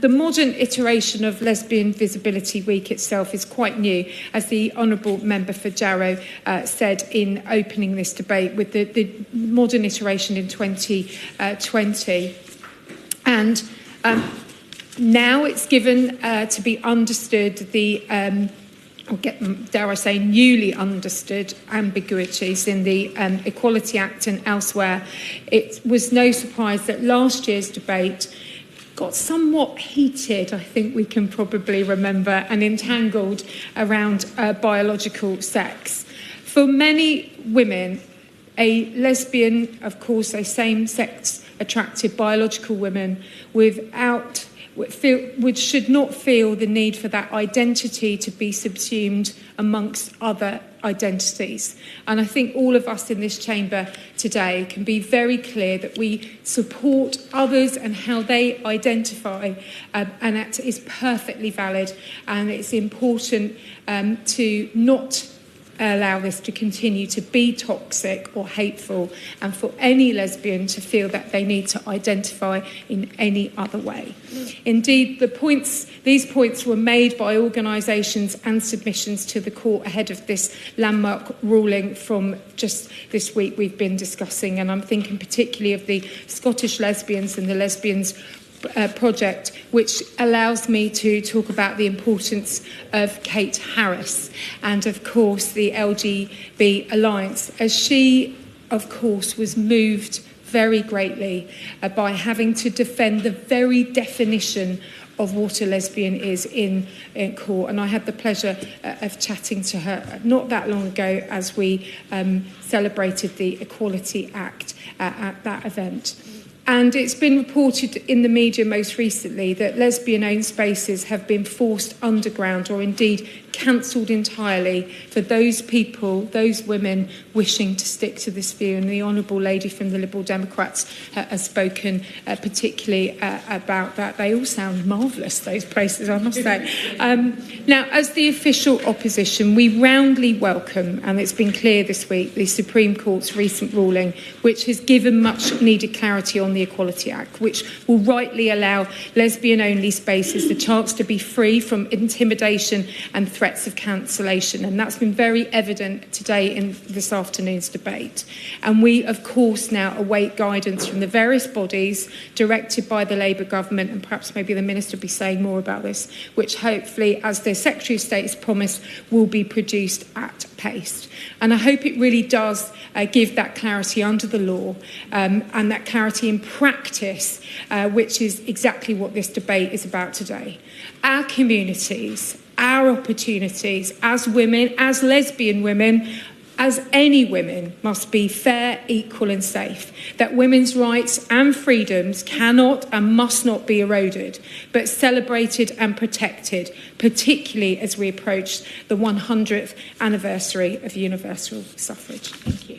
The modern iteration of Lesbian Visibility Week itself is quite new, as the Honourable Member for Jarrow said in opening this debate, with the modern iteration in 2020. And now it's given to be understood dare I say, newly understood ambiguities in the Equality Act and elsewhere. It was no surprise that last year's debate got somewhat heated, I think we can probably remember, and entangled around biological sex. For many women, a lesbian, of course, a same-sex attracted biological woman should not feel the need for that identity to be subsumed amongst other identities. And I think all of us in this chamber today can be very clear that we support others and how they identify, and that is perfectly valid, and it's important to not allow this to continue to be toxic or hateful, and for any lesbian to feel that they need to identify in any other way. Indeed, these points were made by organisations and submissions to the court ahead of this landmark ruling from just this week we've been discussing, and I'm thinking particularly of the Scottish Lesbians and the Lesbians project, which allows me to talk about the importance of Kate Harris and, of course, the LGB Alliance, as she, of course, was moved very greatly by having to defend the very definition of what a lesbian is in court. And I had the pleasure of chatting to her not that long ago as we celebrated the Equality Act at that event. And it's been reported in the media most recently that lesbian-owned spaces have been forced underground or indeed cancelled entirely for those people, those women wishing to stick to this view. And the Honourable Lady from the Liberal Democrats has spoken particularly about that. They all sound marvellous, those places, I must say. Now, as the official opposition, we roundly welcome, and it's been clear this week, the Supreme Court's recent ruling, which has given much needed clarity on the Equality Act, which will rightly allow lesbian-only spaces the chance to be free from intimidation and threats of cancellation. And that's been very evident today in this afternoon's debate. And we, of course, now await guidance from the various bodies directed by the Labour government, and perhaps maybe the Minister will be saying more about this, which hopefully, as the Secretary of State's promised, will be produced at pace. And I hope it really does give that clarity under the law and that clarity in practice, which is exactly what this debate is about today. Our communities, our opportunities as women, as lesbian women, as any women, must be fair, equal and safe, that women's rights and freedoms cannot and must not be eroded, but celebrated and protected, particularly as we approach the 100th anniversary of universal suffrage. Thank you.